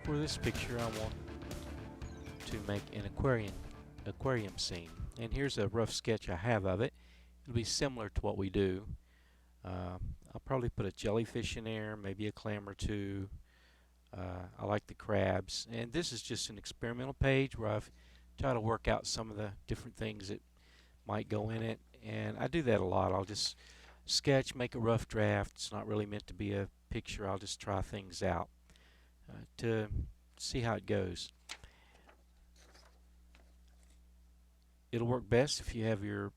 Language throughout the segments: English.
For this picture, I want to make an aquarium scene, and here's a rough sketch I have of it. It'll be similar to what we do. I'll probably put a jellyfish in there, maybe a clam or two. I like the crabs, and this is just an experimental page where I've tried to work out some of the different things that might go in it, and I do that a lot. I'll just sketch, make a rough draft. It's not really meant to be a picture. I'll just try things out to see how it goes. It'll work best if you have your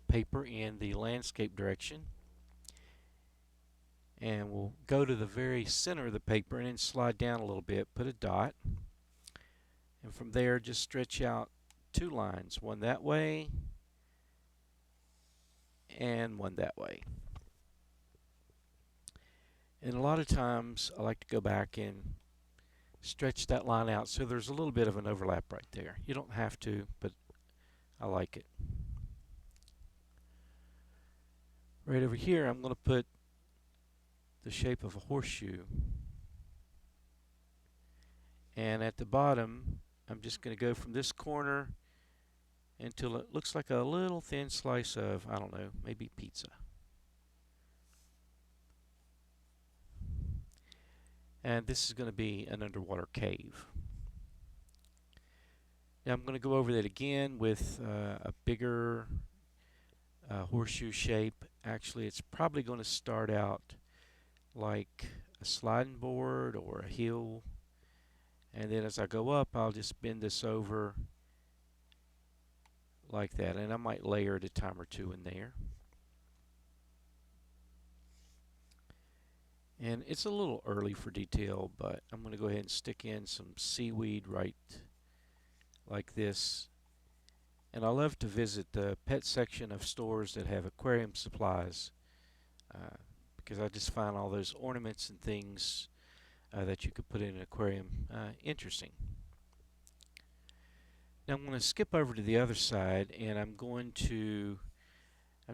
paper in the landscape direction, and we'll go to the very center of the paper and then slide down a little bit, put a dot, and from there just stretch out two lines, one that way and one that way. And a lot of times I like to go back and stretch that line out so there's a little bit of an overlap right there. You don't have to, but I like it. Right over here I'm going to put the shape of a horseshoe, and at the bottom I'm just going to go from this corner until it looks like a little thin slice of, I don't know, maybe pizza. And this is going to be an underwater cave. Now I'm going to go over that again with a bigger horseshoe shape. Actually, it's probably going to start out like a sliding board or a hill, and then as I go up I'll just bend this over like that, and I might layer it a time or two in there. And it's a little early for detail, but I'm going to go ahead and stick in some seaweed right like this. And I love to visit the pet section of stores that have aquarium supplies because I just find all those ornaments and things that you could put in an aquarium interesting. Now I'm going to skip over to the other side, and I'm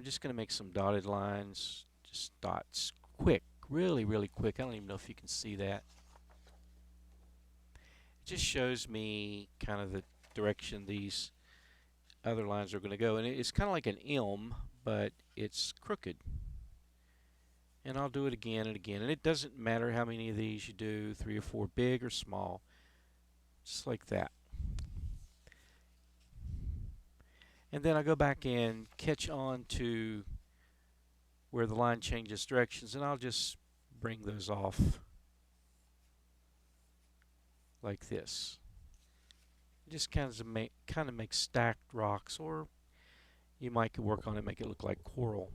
just going to make some dotted lines, just dots, quick, really quick. I don't even know if you can see that. It just shows me kind of the direction these other lines are going to go, and it's kind of like an M, but it's crooked. And I'll do it again and again, and it doesn't matter how many of these you do, 3 or 4, big or small, just like that. And then I go back and catch on to where the line changes directions, and I'll just bring those off like this. Just kind of make stacked rocks, or you might work on it, make it look like coral.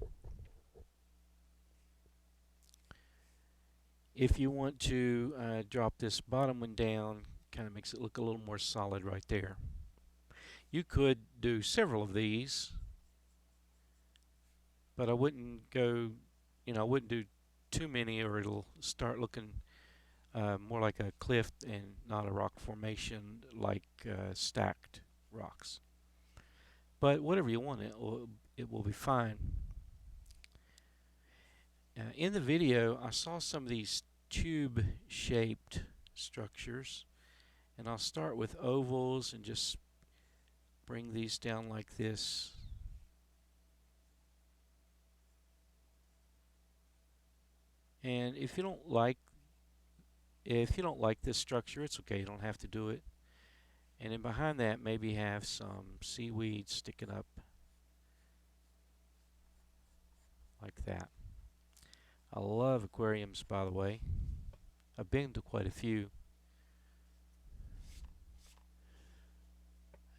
If you want to drop this bottom one down, kind of makes it look a little more solid right there. You could do several of these, but I wouldn't go, I wouldn't do too many, or it'll start looking more like a cliff and not a rock formation like stacked rocks. But whatever you want, it will be fine. In the video, I saw some of these tube-shaped structures, and I'll start with ovals and just bring these down like this. And if you don't like this structure, it's okay. You don't have to do it. And then behind that, maybe have some seaweed sticking up like that. I love aquariums, by the way. I've been to quite a few.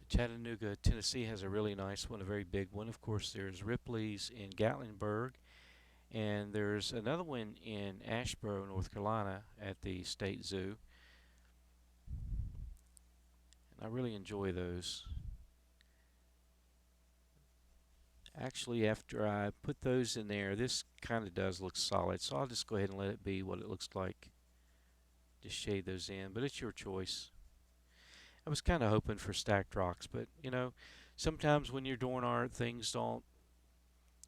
Chattanooga, Tennessee has a really nice one, a very big one. Of course, there's Ripley's in Gatlinburg, and there's another one in Asheboro, North Carolina at the State Zoo. And I really enjoy those. Actually, after I put those in there, this kind of does look solid, so I'll just go ahead and let it be what it looks like. Just shade those in, but it's your choice. I was kind of hoping for stacked rocks, but sometimes when you're doing art, things don't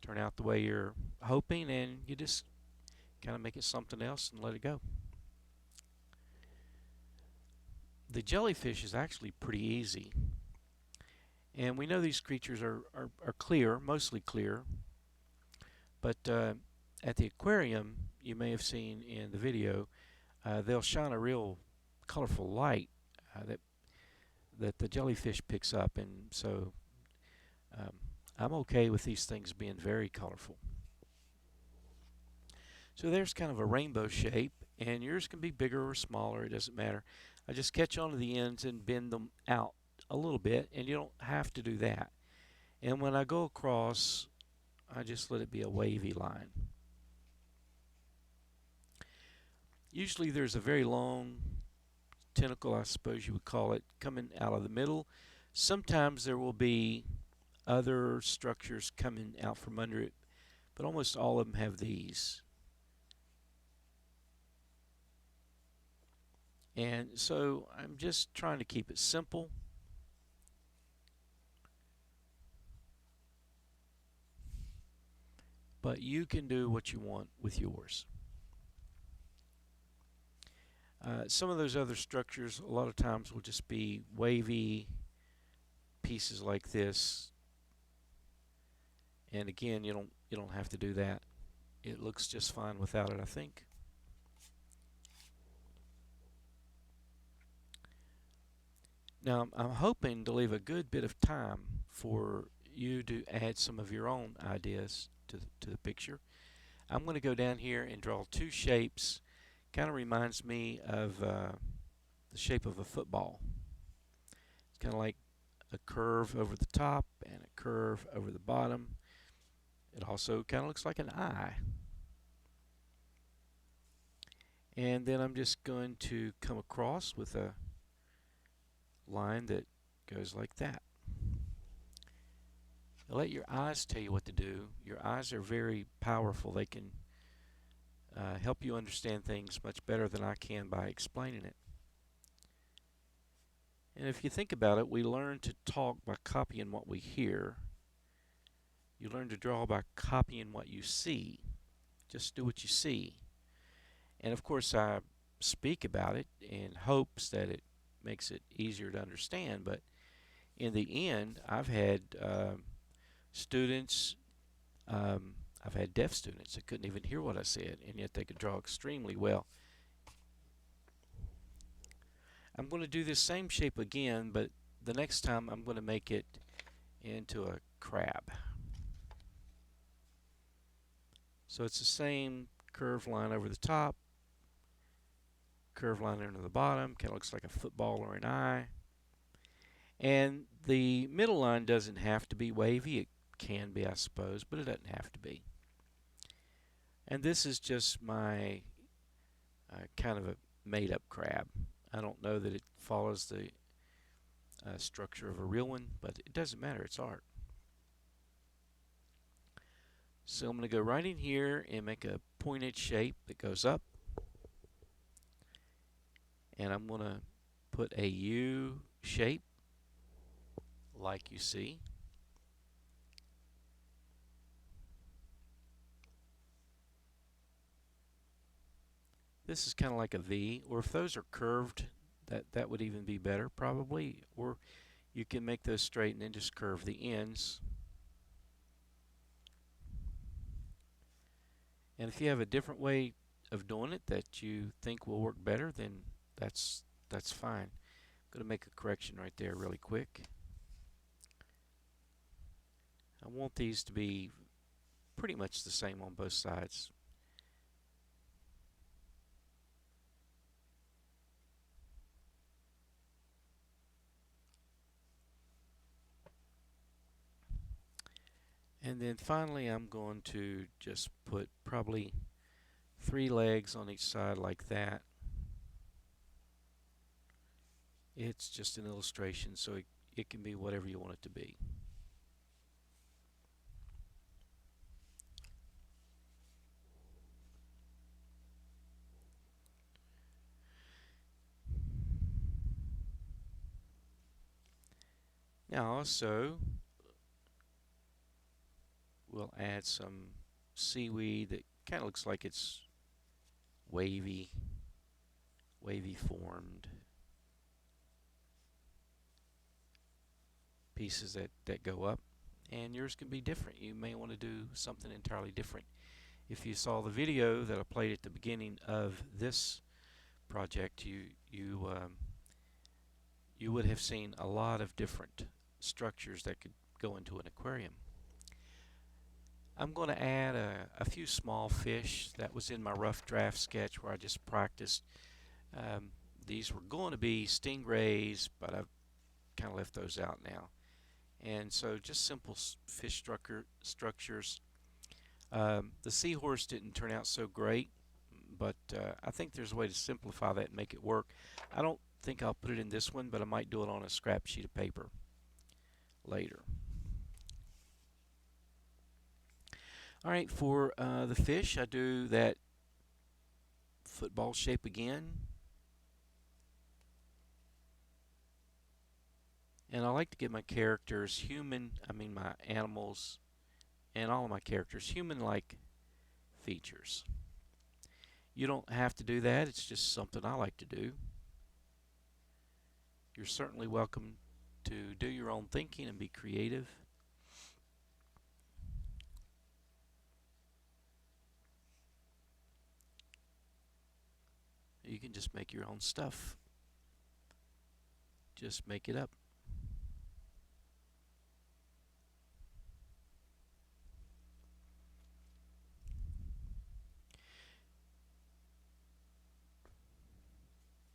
turn out the way you're hoping, and you just kind of make it something else and let it go. the jellyfish is actually pretty easy. And we know these creatures are clear, mostly clear, but at the aquarium, you may have seen in the video, they'll shine a real colorful light that the jellyfish picks up, and so um, I'm okay with these things being very colorful. So there's kind of a rainbow shape, and yours can be bigger or smaller, it doesn't matter. I just catch onto the ends and bend them out a little bit, and you don't have to do that. And when I go across, I just let it be a wavy line. Usually there's a very long tentacle, I suppose you would call it, coming out of the middle. Sometimes there will be other structures coming out from under it, but almost all of them have these. And so I'm just trying to keep it simple. But you can do what you want with yours. Some of those other structures a lot of times will just be wavy pieces like this. And again, you don't have to do that. It looks just fine without it, I think. Now, I'm hoping to leave a good bit of time for you to add some of your own ideas to the picture. I'm going to go down here and draw two shapes. Kind of reminds me of the shape of a football. It's kind of like a curve over the top and a curve over the bottom. It also kind of looks like an eye. And then I'm just going to come across with a line that goes like that. Let your eyes tell you what to do. Your eyes are very powerful. They can help you understand things much better than I can by explaining it. And if you think about it, we learn to talk by copying what we hear. You learn to draw by copying what you see. Just do what you see. And of course, I speak about it in hopes that it makes it easier to understand, but in the end, I've had students, I've had deaf students that couldn't even hear what I said, and yet they could draw extremely well. I'm going to do this same shape again, but the next time I'm going to make it into a crab. So it's the same curved line over the top, curved line under the bottom, kind of looks like a football or an eye. And the middle line doesn't have to be wavy. It can be, I suppose, but it doesn't have to be. And this is just my kind of a made-up crab. I don't know that it follows the structure of a real one, but it doesn't matter. It's art. So I'm going to go right in here and make a pointed shape that goes up. And I'm going to put a U shape like you see. This is kind of like a V, or if those are curved, that would even be better probably. Or you can make those straight and then just curve the ends. And if you have a different way of doing it that you think will work better, then that's fine. I'm going to make a correction right there really quick. I want these to be pretty much the same on both sides. And then finally I'm going to just put probably 3 legs on each side like that. It's just an illustration, so it can be whatever you want it to be. Now also, we'll add some seaweed that kind of looks like it's wavy formed. pieces that go up, and yours can be different. You may want to do something entirely different. If you saw the video that I played at the beginning of this project, you would have seen a lot of different structures that could go into an aquarium. I'm going to add a few small fish. That was in my rough draft sketch where I just practiced. These were going to be stingrays, but I've kind of left those out now. And so just simple fish structures. The seahorse didn't turn out so great, but I think there's a way to simplify that and make it work. I don't think I'll put it in this one, but I might do it on a scrap sheet of paper later. Alright, for the fish, I do that football shape again. And I like to give my characters my animals, and all of my characters, human-like features. You don't have to do that, it's just something I like to do. You're certainly welcome to do your own thinking and be creative. You can just make your own stuff. Just make it up.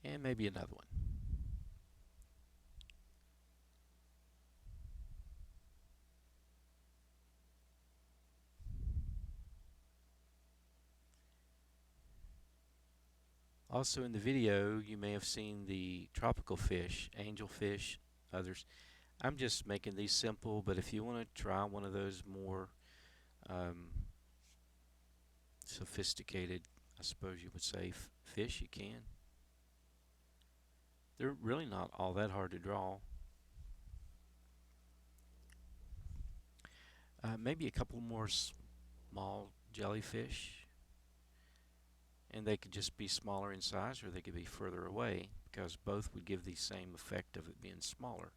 And maybe another one. Also in the video, you may have seen the tropical fish, angelfish, others. I'm just making these simple, but if you want to try one of those more sophisticated, I suppose you would say, fish, you can. They're really not all that hard to draw. Maybe a couple more small jellyfish, and they could just be smaller in size, or they could be further away, because both would give the same effect of it being smaller.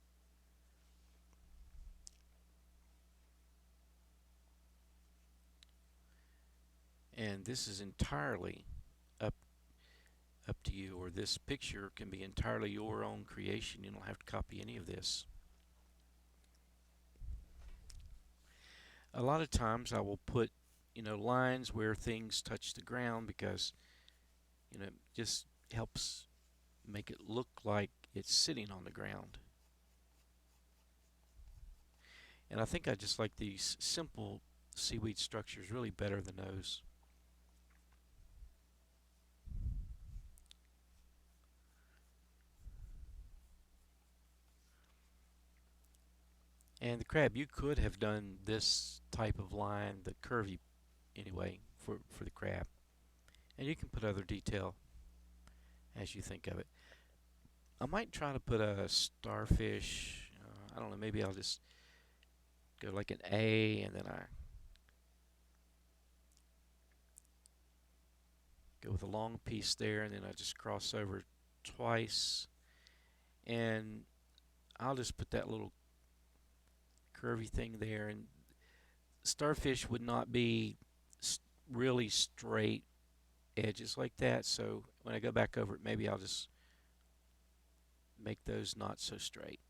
And this is entirely up to you, or this picture can be entirely your own creation. You don't have to copy any of this. A lot of times I will put lines where things touch the ground, because it just helps make it look like it's sitting on the ground. And I think I just like these simple seaweed structures really better than those. And the crab, you could have done this type of line, the curvy anyway, for the crab. And you can put other detail as you think of it. I might try to put a starfish. I don't know, maybe I'll just go like an A, and then I go with a long piece there, and then I just cross over twice. And I'll just put that little curvy thing there. And starfish would not be really straight edges like that, so when I go back over it, maybe I'll just make those not so straight.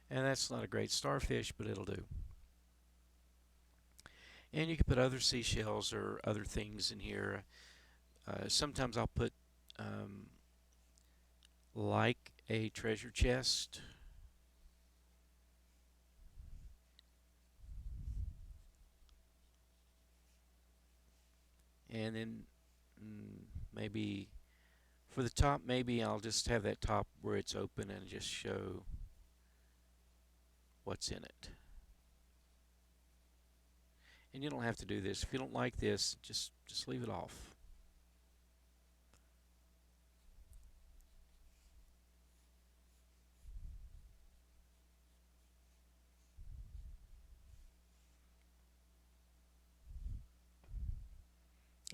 And that's not a great starfish, but it'll do. And you can put other seashells or other things in here. Sometimes I'll put like a treasure chest. And then maybe for the top, maybe I'll just have that top where it's open and just show what's in it. And you don't have to do this. If you don't like this, just leave it off.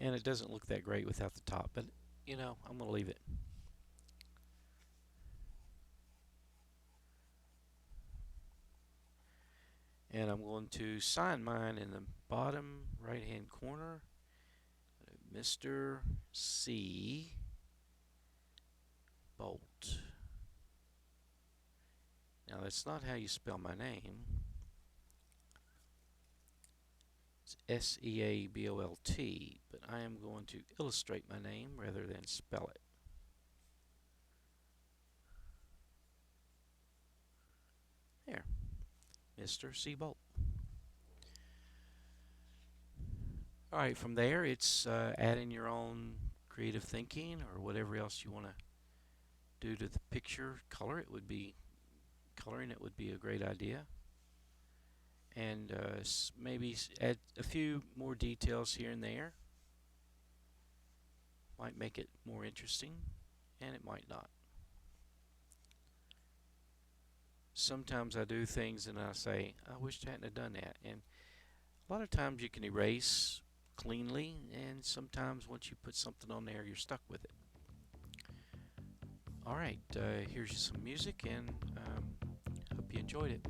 And it doesn't look that great without the top, but I'm going to leave it. And I'm going to sign mine in the bottom right hand corner, Mr. C. Bolt. Now that's not how you spell my name. It's S-E-A-B-O-L-T, but I am going to illustrate my name rather than spell it. There, Mr. C. Bolt. Alright, from there it's adding your own creative thinking or whatever else you want to do to the picture. Coloring it would be a great idea. And maybe add a few more details here and there. Might make it more interesting, and it might not. Sometimes I do things and I say, I wish I hadn't have done that. And a lot of times you can erase cleanly, and sometimes once you put something on there, you're stuck with it. Alright, here's some music, and hope you enjoyed it.